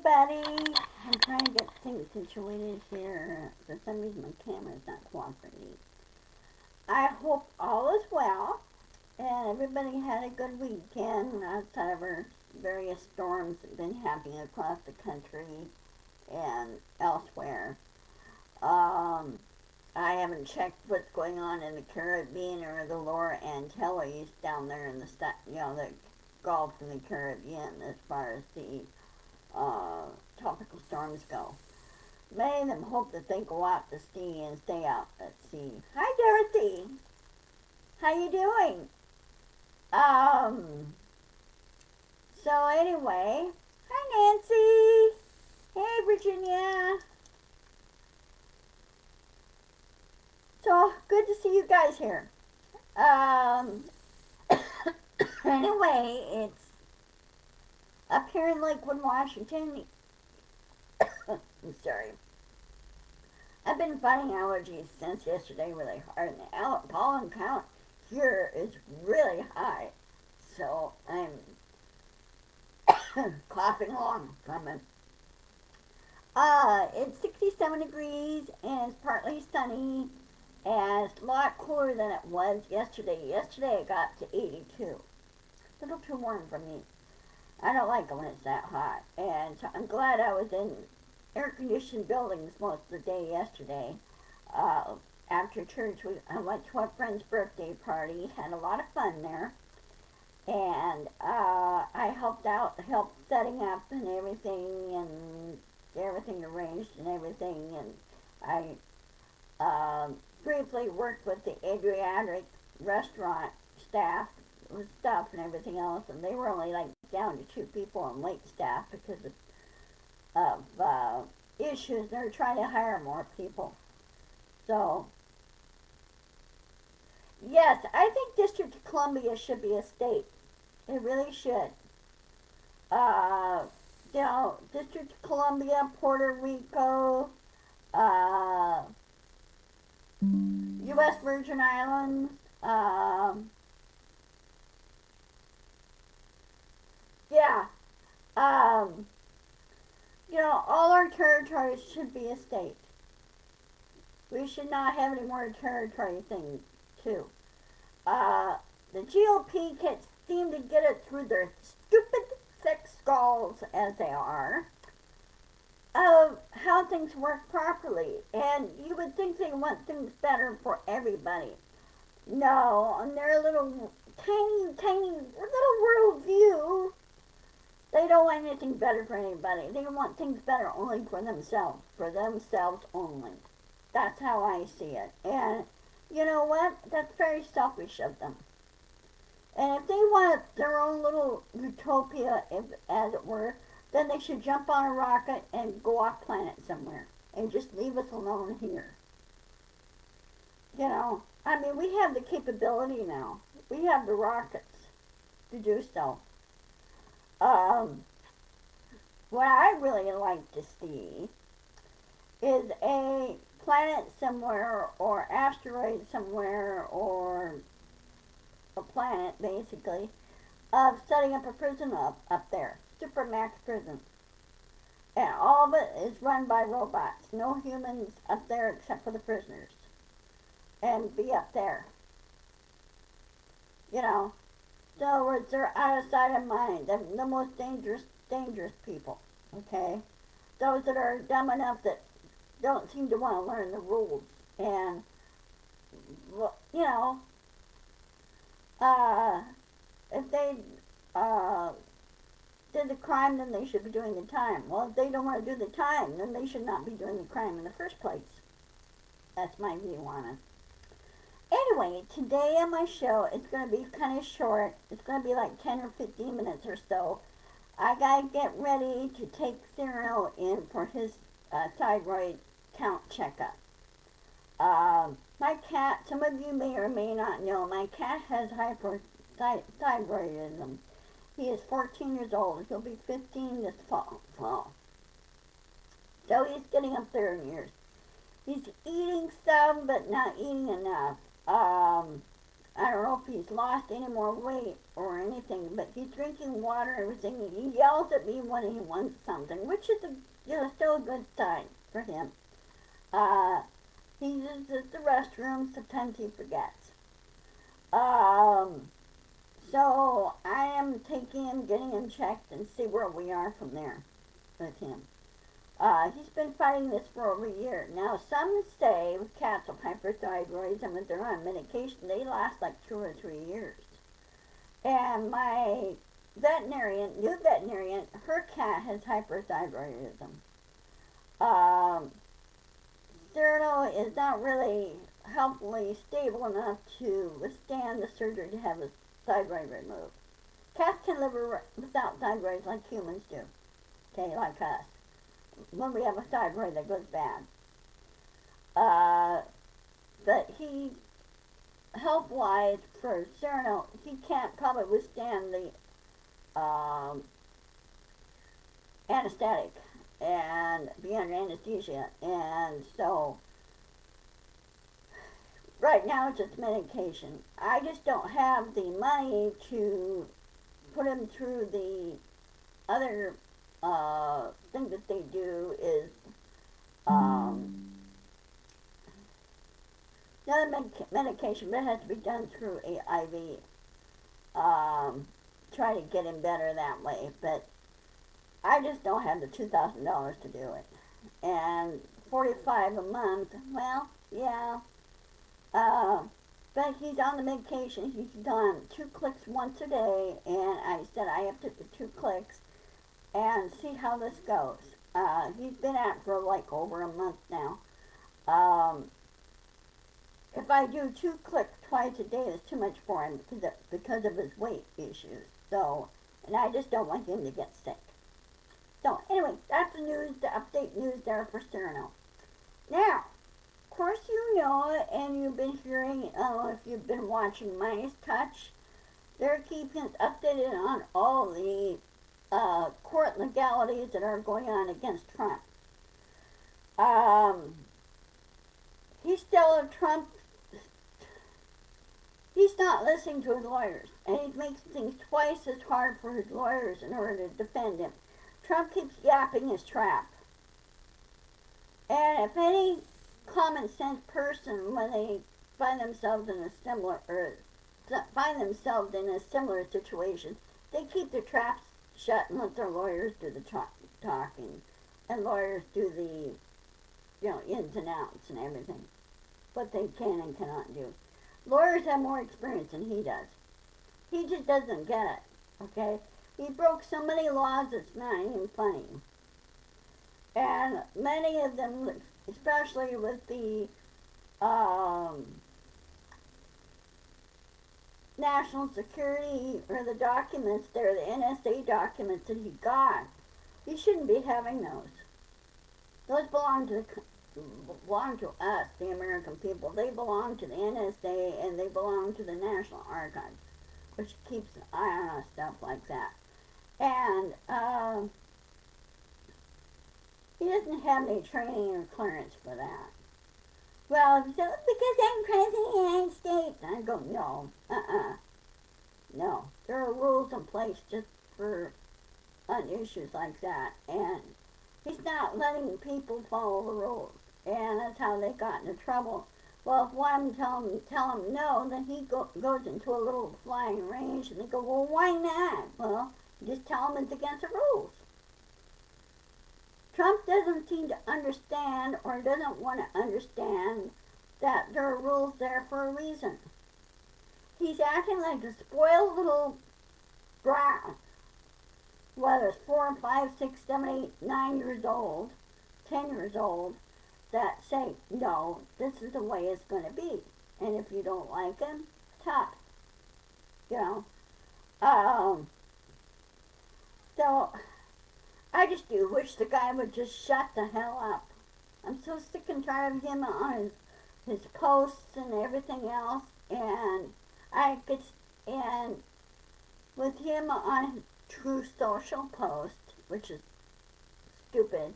everybody. I'm trying to get things situated here. For some reason, my camera's not cooperating. I hope all is well and everybody had a good weekend outside of our various storms that have been happening across the country and elsewhere. Um, I haven't checked what's going on in the Caribbean or the Lower Antilles down there in the Gulf and the Caribbean as far as the tropical storms go. Many of them hope that they go out to sea and stay out at sea. Hi, Dorothy. How you doing? Um. So anyway, hi, Nancy. Hey, Virginia. So good to see you guys here. Um. Anyway, it's up here in Lakewood, Washington. I'm sorry. I've been fighting allergies since yesterday really hard, and the pollen count here is really high. So I'm coughing along from it. It's 67 degrees and it's partly sunny, and it's a lot cooler than it was yesterday. Yesterday it got to 82. A little too warm for me. I don't like it when it's that hot. And so I'm glad I was in air-conditioned buildings most of the day yesterday. After church, I went to a friend's birthday party, had a lot of fun there. And I helped setting up and everything arranged and everything. And I briefly worked with the Adriatic restaurant staff with stuff and everything else. And they were only like down to 2 people on wait staff because of issues. They're trying to hire more people. So, yes, I think District of Columbia should be a state. It really should. Uh, District of Columbia, Puerto Rico, uh, U.S. Virgin Islands, yeah, um, all our territories should be a state. We should not have any more territory things, too. Uh, the GOP can't seem to get it through their stupid, thick skulls, as they are, of how things work properly. And you would think they want things better for everybody. No, on their little, tiny little worldview, they don't want anything better for anybody. They want things better only for themselves only. That's how I see it. And you know what? That's very selfish of them. And if they want their own little utopia, as it were, then they should jump on a rocket and go off planet somewhere and just leave us alone here. I mean, we have the capability now. We have the rockets to do so. Um, what I really like to see is a planet somewhere or asteroid somewhere or a planet basically of setting up a prison up there, supermax prison, and all of it is run by robots, no humans up there except for the prisoners, and be up there. In other words, they're out of sight of mind. They're the most dangerous people. Okay, those that are dumb enough that don't seem to want to learn the rules, and you know, uh, if they did the crime, then they should be doing the time. Well, if they don't want to do the time, then they should not be doing the crime in the first place. That's my view on it. Anyway, today on my show, it's going to be kind of short. It's going to be like 10 or 15 minutes or so. I got to get ready to take Cyril in for his thyroid count checkup. My cat, some of you may or may not know, my cat has hyperthyroidism. He is 14 years old. He'll be 15 this fall. So he's getting up there in years. He's eating some, but not eating enough. I don't know if he's lost any more weight or anything, but he's drinking water and everything. He yells at me when he wants something, which is still a good sign for him. He uses the restroom, sometimes he forgets. So I am taking him, getting him checked, and see where we are from there with him. He's been fighting this for over a year. Now, some say with cats with hyperthyroidism, if they're on medication, they last like 2 or 3 years. And my new veterinarian, her cat has hyperthyroidism. Cyrano is not really healthily stable enough to withstand the surgery to have his thyroid removed. Cats can live without thyroids like humans do. Okay, like us. When we have a thyroid that goes bad. But he, health-wise, for Cyrano, he can't probably withstand the anesthetic and be under anesthesia. And so, right now it's just medication. I just don't have the money to put him through the other thing that they do is another medication, but it has to be done through a IV. Try to get him better that way, but I just don't have the $2,000 to do it. And $45 a month, well, yeah. But he's on the medication. He's done 2 clicks once a day, and I said I have to do 2 clicks and see how this goes. He's been at it for like over a month now. If I do 2 clicks twice a day, it's too much for him because of his weight issues. So, and I just don't want him to get sick. So, anyway, that's the news, the update news there for Cyrano. Now, of course you know, and you've been hearing, if you've been watching Midas Touch, they're keeping us updated on all the court legalities that are going on against Trump. He's still Trump. He's not listening to his lawyers, and he makes things twice as hard for his lawyers in order to defend him. Trump keeps yapping his trap. And if any common sense person, when they find themselves in a similar situation, they keep their traps shut and let their lawyers do the talking, and lawyers do the ins and outs and everything, what they can and cannot do. Lawyers have more experience than he does. He just doesn't get it, okay? He broke so many laws it's not even funny. And many of them, especially with the national security or the documents there, the NSA documents that he got, he shouldn't be having those. Those belong to us, the American people. They belong to the NSA and they belong to the National Archives, which keeps an eye on stuff like that. And he doesn't have any training or clearance for that. Well, if he says, because I'm President of the United States, I go, no, no. There are rules in place just for on issues like that, and he's not letting people follow the rules, and that's how they got into trouble. Well, if one tell him no, then he goes into a little flying range, and they go, well, why not? Well, you just tell him it's against the rules. Trump doesn't seem to understand or doesn't want to understand that there are rules there for a reason. He's acting like a spoiled little brat, whether it's 4, 5, 6, 7, 8, 9 years old, 10 years old, that say, no, this is the way it's going to be. And if you don't like him, tough. So, I just do wish the guy would just shut the hell up. I'm so sick and tired of him on his posts and everything else, and and with him on his True Social post, which is stupid,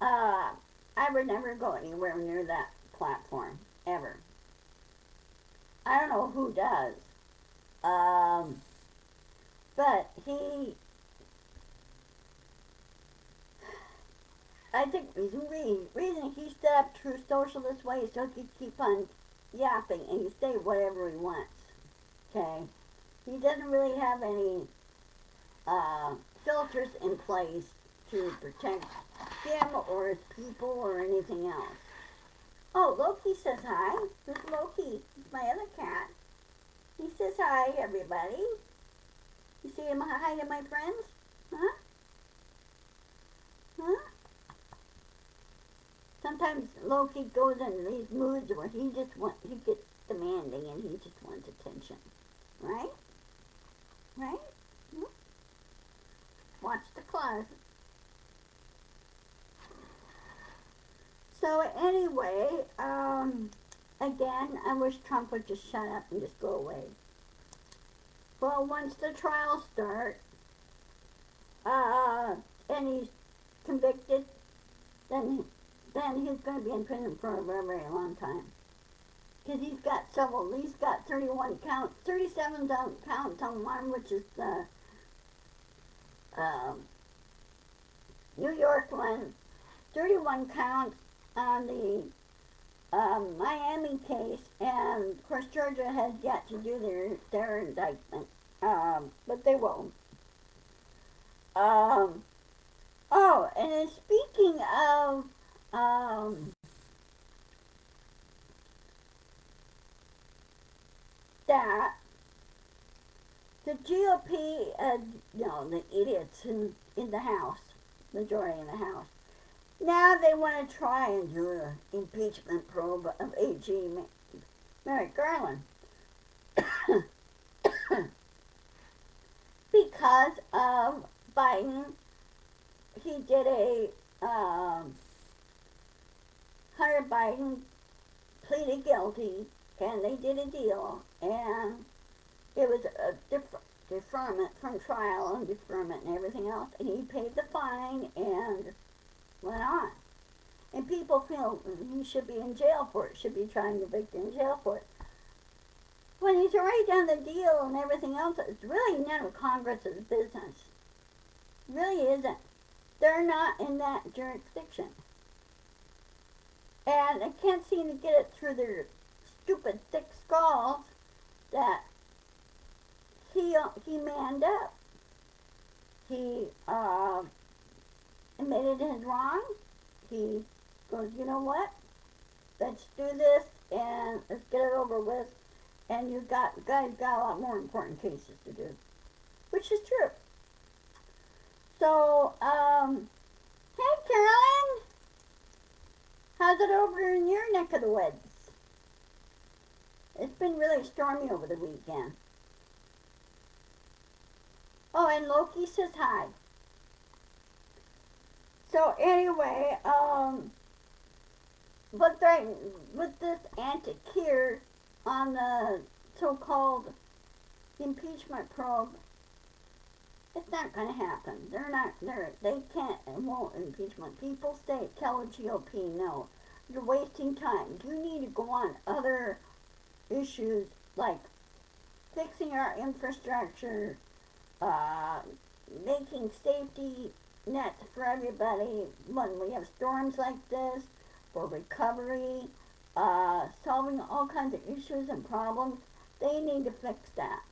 I would never go anywhere near that platform, ever. I don't know who does. Um, but I think the reason he stood up Truth Social this way is so he could keep on yapping and he say whatever he wants. Okay? He doesn't really have any filters in place to protect him or his people or anything else. Oh, Loki says hi. Who's Loki? He's my other cat. He says hi, everybody. You say hi to my friends? Huh? Huh? Sometimes Loki goes into these moods where he gets demanding and he just wants attention. Right? Right? Hmm? Watch the closet. So anyway, again, I wish Trump would just shut up and just go away. Well, once the trials start, and he's convicted, then he's going to be in prison for a very, very long time. Because he's got 31 counts, 37 counts on one, which is the New York one, 31 counts on the Miami case, and of course Georgia has yet to do their indictment, but they won't. Oh, and then speaking of that, the GOP, the idiots in the House, majority in the House, now they want to try and do an impeachment probe of AG Merrick Garland because of Biden. He did Hunter Biden pleaded guilty, and they did a deal, and it was a deferment from trial and deferment and everything else, and he paid the fine and went on. And people feel he should be in jail for it, should be trying to evict in jail for it. When he's already done the deal and everything else, it's really none of Congress's business. It really isn't. They're not in that jurisdiction. And they can't seem to get it through their stupid thick skulls that he manned up. He admitted his wrong. He goes, you know what? Let's do this and let's get it over with. And you guys got a lot more important cases to do, which is true. So, hey Carolyn, how's it over in your neck of the woods? It's been really stormy over the weekend. Oh, and Loki says hi. So anyway, with this antic here on the so-called impeachment probe, it's not going to happen. They can't and won't impeachment. People tell the GOP, no, you're wasting time. You need to go on other issues like fixing our infrastructure, making safety nets for everybody when we have storms like this, for recovery, solving all kinds of issues and problems. They need to fix that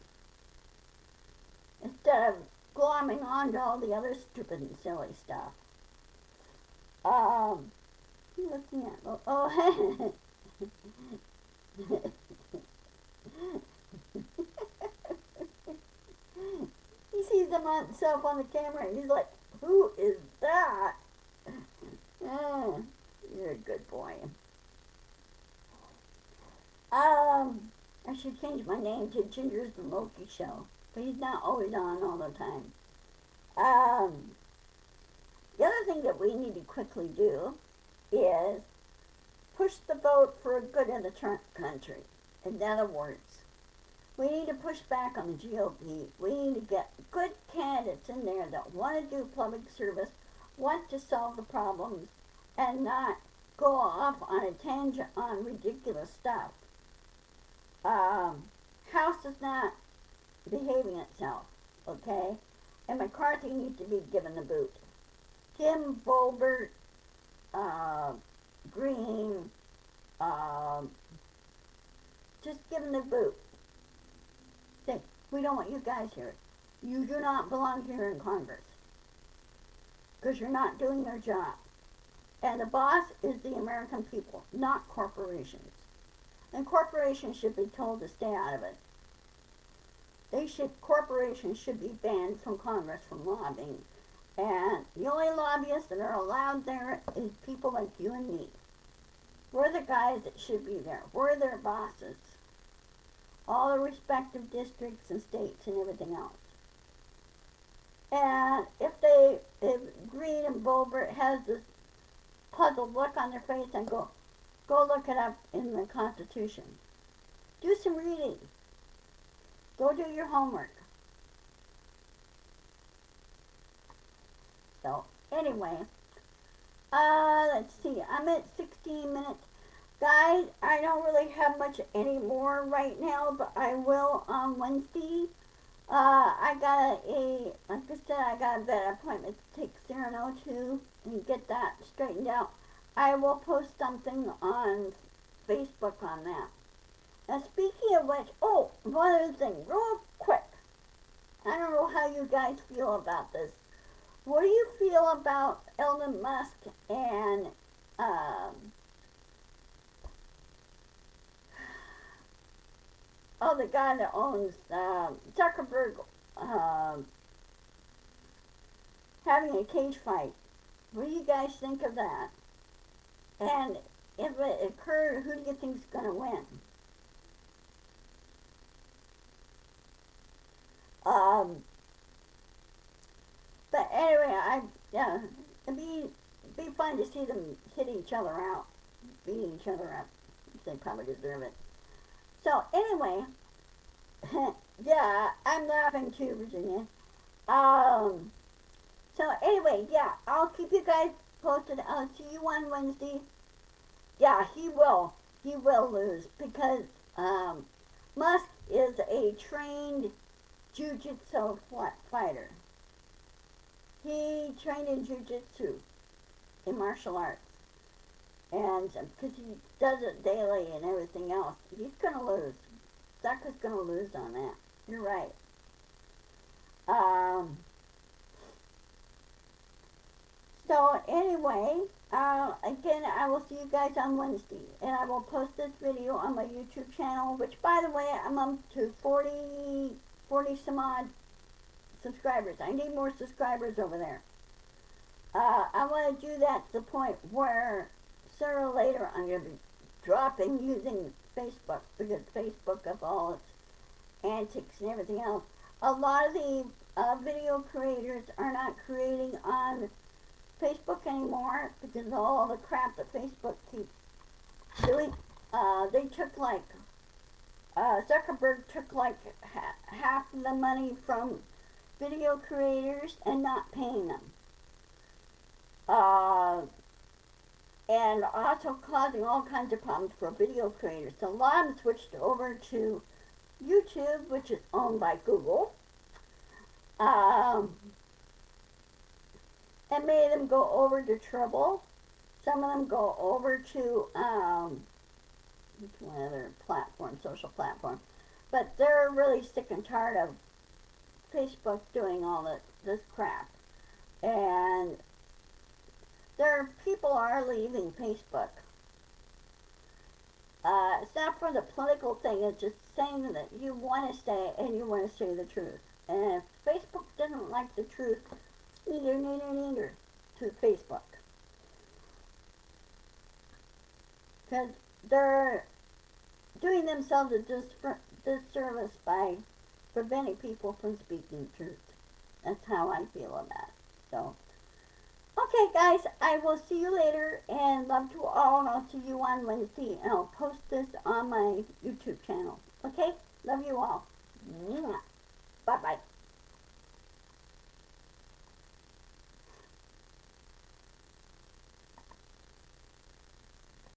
instead of glomming onto all the other stupid and silly stuff. Looking at, oh, he sees himself on the camera and he's like, who is that? Oh, you're a good boy. I should change my name to Ginger's the Loki Show, but he's not always on all the time. The other thing that we need to quickly do is push the vote for the good of the country. In other words, we need to push back on the GOP. We need to get good candidates in there that want to do public service, want to solve the problems, and not go off on a tangent on ridiculous stuff. House is not behaving itself, okay? And McCarthy needs to be given the boot. Him, Boebert, Green, just give him the boot. Say, we don't want you guys here. You do not belong here in Congress. Because you're not doing your job. And the boss is the American people, not corporations. And corporations should be told to stay out of it. Corporations should be banned from Congress from lobbying. And the only lobbyists that are allowed there is people like you and me. We're the guys that should be there. We're their bosses. All the respective districts and states and everything else. And if Green and Boebert has this puzzled look on their face and go look it up in the Constitution. Do some reading. Go do your homework. So, anyway, let's see. I'm at 16 minutes. Guys, I don't really have much anymore right now, but I will on Wednesday. I got a vet appointment to take Cyrano to and get that straightened out. I will post something on Facebook on that. Now, speaking of which, one other thing, real quick. I don't know how you guys feel about this. What do you feel about Elon Musk and the guy that owns Zuckerberg having a cage fight? What do you guys think of that? And if it occurred, who do you think is going to win? But anyway, it'd be fun to see them hit each other out, beat each other up. They probably deserve it. So anyway, yeah, I'm laughing too, Virginia. So anyway, yeah, I'll keep you guys posted. I'll see you on Wednesday. Yeah, he will lose because Musk is a trained jiu-jitsu fighter. He trained in jiu-jitsu, in martial arts. And because he does it daily and everything else, he's going to lose. Zucker's going to lose on that. You're right. So anyway, again, I will see you guys on Wednesday. And I will post this video on my YouTube channel, which, by the way, I'm up to 40 some odd subscribers. I need more subscribers over there. I want to do that to the point where sooner or later I'm going to be dropping using Facebook, because Facebook, of all its antics and everything else, a lot of the video creators are not creating on Facebook anymore because of all the crap that Facebook keeps doing. They took Zuckerberg took half of the money from video creators and not paying them. And also causing all kinds of problems for video creators. So a lot of them switched over to YouTube, which is owned by Google. And made them go over to Trouble. Some of them go over to one other platform, social platform. But they're really sick and tired of Facebook doing all this crap. And people are leaving Facebook. It's not for the political thing, it's just saying that you want to stay and you want to say the truth. And if Facebook doesn't like the truth, neither to Facebook. Because they're doing themselves a disservice by preventing people from speaking the truth. That's how I feel about it. So, okay, guys, I will see you later, and love to all, and I'll see you on Wednesday, and I'll post this on my YouTube channel. Okay? Love you all. Bye-bye.